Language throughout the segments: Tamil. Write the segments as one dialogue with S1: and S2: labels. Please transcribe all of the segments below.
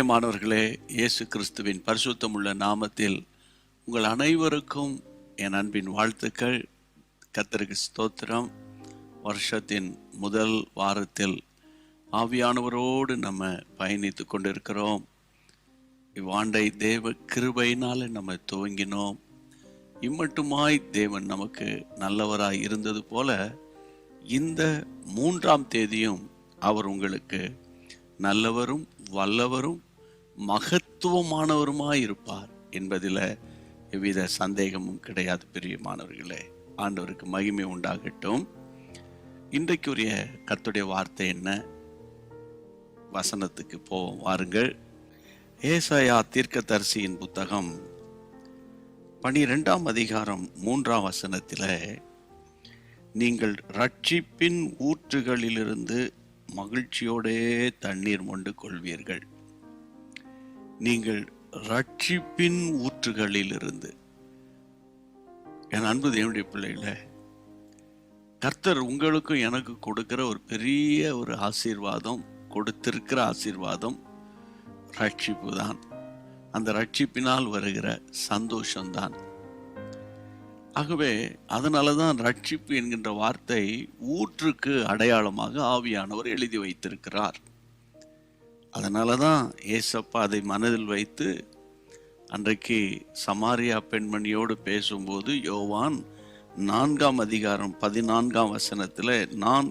S1: பிரியமானவர்களே, இயேசு கிறிஸ்துவின் பரிசுத்தமுள்ள நாமத்தில் உங்கள் அனைவருக்கும் என் அன்பின் வாழ்த்துக்கள். கர்த்தருக்கு ஸ்தோத்திரம். வருஷத்தின் முதல் வாரத்தில் ஆவியானவரோடு நம்ம பயணித்து கொண்டிருக்கிறோம். இவ்வாண்டை தேவ கிருபையினால நம்ம துவங்கினோம். இம்மட்டுமாய் தேவன் நமக்கு நல்லவராய் இருந்தது போல இந்த 3ஆம் தேதியும் அவர் உங்களுக்கு நல்லவரும் வல்லவரும் மகத்துவமானவருமாய் இருப்பார் என்பதில் எவ்வித சந்தேகமும் கிடையாது. பிரியமானவர்களே, ஆண்டவருக்கு மகிமை உண்டாகட்டும். இன்றைக்குரிய கர்த்தருடைய வார்த்தை என்ன? வசனத்துக்கு போவோம் வாருங்கள். ஏசாயா தீர்க்கதரிசியின் புத்தகம் 12ஆம் அதிகாரம் 3ஆம் வசனத்தில், நீங்கள் ரட்சிப்பின் ஊற்றுகளிலிருந்து மகிழ்ச்சியோடே தண்ணீர் மொண்டு கொள்வீர்கள். நீங்கள் ரட்சிப்பின் ஊற்றுகளிலிருந்து. என் அன்பு தேவனுடைய பிள்ளைகளே, கர்த்தர் உங்களுக்கும் எனக்கு கொடுக்கிற ஒரு பெரிய ஒரு ஆசீர்வாதம், கொடுத்திருக்கிற ஆசீர்வாதம் ரட்சிப்பு தான். அந்த ரட்சிப்பினால் வருகிற சந்தோஷம்தான். ஆகவே அதனால தான் ரட்சிப்பு என்கின்ற வார்த்தை ஊற்றுக்கு அடையாளமாக ஆவியானவர் எழுதி வைத்திருக்கிறார். அதனால தான் ஏசப்பா அதை மனதில் வைத்து அன்றைக்கு சமாரியா பெண்மணியோடு பேசும்போது யோவான் 4ஆம் அதிகாரம் 14ஆம் வசனத்தில், நான்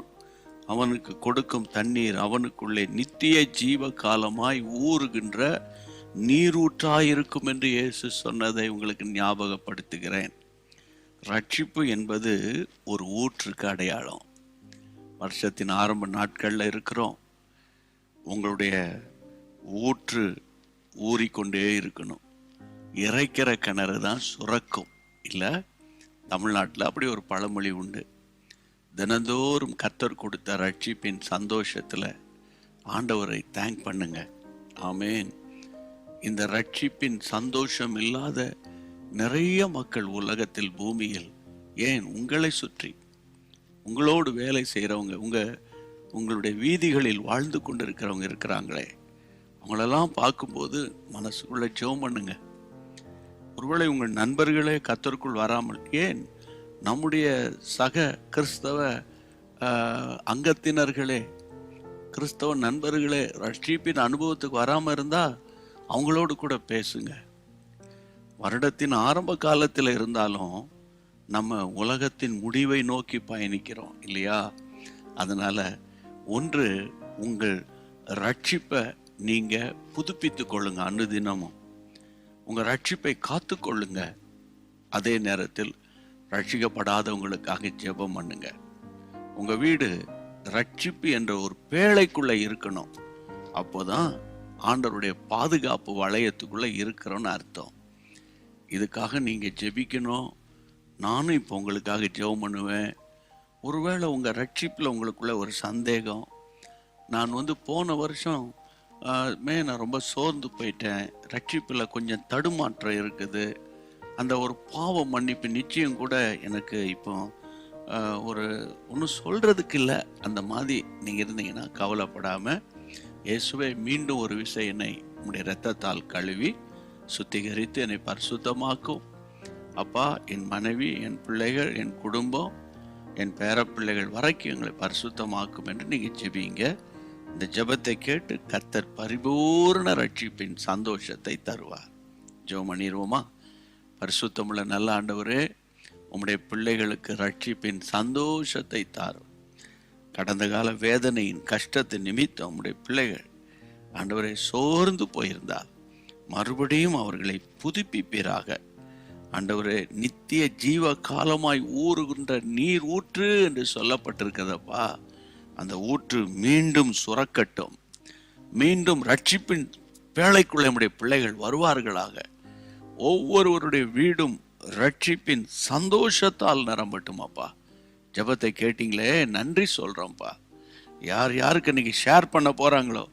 S1: அவனுக்கு கொடுக்கும் தண்ணீர் அவனுக்குள்ளே நித்திய ஜீவ காலமாய் ஊறுகின்ற நீரூற்றாயிருக்கும் என்று இயேசு சொன்னதை உங்களுக்கு ஞாபகப்படுத்துகிறேன். ரட்சிப்பு என்பது ஒரு ஊற்றுக்கு அடையாளம். வருஷத்தின் ஆரம்ப நாட்களில் இருக்கிறோம். உங்களுடைய ஊற்று ஊறிக்கொண்டே இருக்கணும். இறைக்கிற கிணறு தான் சுரக்கும். இல்லை, தமிழ்நாட்டில் அப்படி ஒரு பழமொழி உண்டு. தினந்தோறும் கர்த்தர் கொடுத்த ரட்சிப்பின் சந்தோஷத்தில் ஆண்டவரை தேங்க் பண்ணுங்க. ஆமேன். இந்த ரட்சிப்பின் சந்தோஷம் இல்லாத நிறைய மக்கள் உலகத்தில், பூமியில், ஏன் உங்களை சுற்றி உங்களோடு வேலை செய்கிறவங்க, உங்களுடைய வீதிகளில் வாழ்ந்து கொண்டு இருக்கிறவங்க இருக்கிறாங்களே, அவங்களெல்லாம் பார்க்கும்போது மனசுக்குள்ள ஜெபம் பண்ணுங்க. ஒருவேளை உங்கள் நண்பர்களே கர்த்தருக்குள் வராமல், ஏன் நம்முடைய சக கிறிஸ்தவ அங்கத்தினர்களே, கிறிஸ்தவ நண்பர்களே ரட்சிப்பின் அனுபவத்துக்கு வராமல் இருந்தால் அவங்களோடு கூட பேசுங்க. வருடத்தின் ஆரம்ப காலத்தில் இருந்தாலும் நம்ம உலகத்தின் முடிவை நோக்கி பயணிக்கிறோம் இல்லையா? அதனால ஒன்று, உங்கள் ரட்சிப்பை நீங்க புதுப்பித்து கொள்ளுங்க. அனுதினமும் உங்க ரட்சிப்பை காத்து கொள்ளுங்க. அதே நேரத்தில் ரட்சிக்கப்படாதவங்களுக்காக ஜெபம் பண்ணுங்க. உங்க வீடு ரட்சிப்பு என்ற ஒரு பேழைக்குள்ள இருக்கணும். அப்போதான் ஆண்டவருடைய பாதுகாப்பு வளையத்துக்குள்ள இருக்கிறோன்னு அர்த்தம். இதுக்காக நீங்கள் ஜெபிக்கணும். நானும் இப்போ உங்களுக்காக ஜெபம் பண்ணுவேன். ஒருவேளை உங்கள் ரட்சிப்பில் உங்களுக்குள்ள ஒரு சந்தேகம், நான் போன வருஷம் நான் ரொம்ப சோர்ந்து போயிட்டேன், ரட்சிப்பில் கொஞ்சம் தடுமாற்றம் இருக்குது, அந்த ஒரு பாவ மன்னிப்பு நிச்சயம் கூட எனக்கு இப்போ ஒரு ஒன்றும் சொல்கிறதுக்கு இல்லை, அந்த மாதிரி நீங்கள் இருந்தீங்கன்னா கவலைப்படாமல், இயேசுவே மீண்டும் ஒரு விஷயம் என்னை உங்களுடைய இரத்தத்தால் கழுவி சுத்திகரித்து என்னை பரிசுத்தமாக்கும். அப்பா, என் மனைவி, என் பிள்ளைகள், என் குடும்பம், என் பேரப்பிள்ளைகள் வரைக்கும் எங்களை பரிசுத்தமாக்கும் என்று நீங்கள் ஜெபிங்க. இந்த ஜெபத்தை கேட்டு கர்த்தர் பரிபூர்ண ரட்சிப்பின் சந்தோஷத்தை தருவார். ஜெபம் பண்ணிடுவோமா? பரிசுத்தமுள்ள நல்ல ஆண்டவரே, உம்முடைய பிள்ளைகளுக்கு ரட்சிப்பின் சந்தோஷத்தை தாரும். கடந்த கால வேதனையின் கஷ்டத்தின் நிமித்தம் உம்முடைய பிள்ளைகள் ஆண்டவரை சோர்ந்து போயிருந்தால் மறுபடியும் அவர்களை புதுப்பிப்பீராக. ஆண்டவரே, நித்திய ஜீவ காலமாய் ஊறுகின்ற நீர் ஊற்று என்று சொல்லப்பட்டிருக்கிறதப்பா, அந்த ஊற்று மீண்டும் சுரக்கட்டும். மீண்டும் ரட்சிப்பின் பேழைக்குள்ள நம்முடைய பிள்ளைகள் வருவார்களாக. ஒவ்வொருவருடைய வீடும் ரட்சிப்பின் சந்தோஷத்தால் நிரம்பட்டும். அப்பா, ஜெபத்தை கேட்டீங்களே, நன்றி சொல்றோம்ப்பா. யார் யாருக்கு இன்னைக்கு ஷேர் பண்ண போறாங்களோ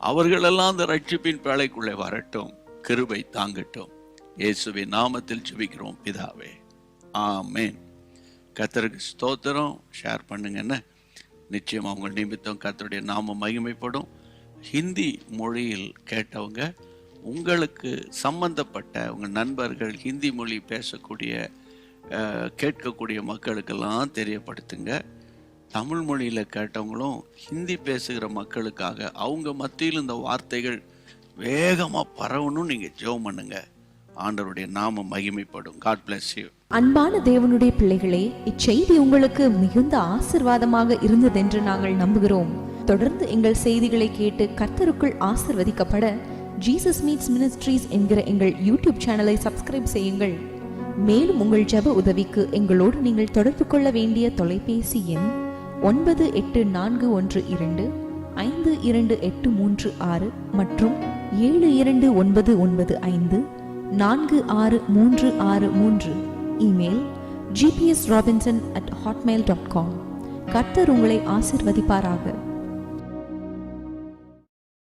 S1: அவர்களெல்லாம் அந்த ரட்சிப்பின் பேழைக்குள்ளே வரட்டும். கிருபை தாங்கட்டும். இயேசுவின் நாமத்தில் ஜெபிக்கிறோம் பிதாவே, ஆமேன். கர்த்தருக்கு ஸ்தோத்திரம். ஷேர் பண்ணுங்கன்னு நிச்சயம் அவங்க நிமித்தம் கர்த்தருடைய நாமம் மகிமைப்படும். ஹிந்தி மொழியில் கேட்டவங்க உங்களுக்கு சம்பந்தப்பட்ட உங்கள் நண்பர்கள் ஹிந்தி மொழி பேசக்கூடிய கேட்கக்கூடிய மக்களுக்கெல்லாம் தெரியப்படுத்துங்க. தமிழ் மொழியில் கேட்டவங்களும் ஹிந்தி பேசுகிற மக்களுக்காக அவங்க மத்தியில் இந்த வார்த்தைகள் வேகமாக பரவணும் நீங்கள் ஜெபம் பண்ணுங்க. ஆண்டவருடைய நாமம் மகிமைப்படும். God bless you.
S2: அன்பான தேவனுடைய பிள்ளைகளே, இச்செய்தி உங்களுக்கு மிகுந்த ஆசீர்வாதமாக இருந்ததென்று நாங்கள் நம்புகிறோம். தொடர்ந்து எங்கள் செய்திகளை கேட்டு கர்த்தருக்குள் ஆசீர்வதிக்கப்பட ஜீசஸ் மீட்ஸ் மினிஸ்ட்ரீஸ் என்கிற எங்கள் யூடியூப் சேனலை சப்ஸ்கிரைப் செய்யுங்கள். மேலும் உங்கள் ஜெப உதவிக்கு எங்களோடு நீங்கள் தொடர்பு கொள்ள வேண்டிய தொலைபேசி எண் 9842252836 மற்றும் 7299546363. Email gpsrobinson@hotmail.com. கர்த்தர் உங்களை ஆசீர்வதிப்பாராக.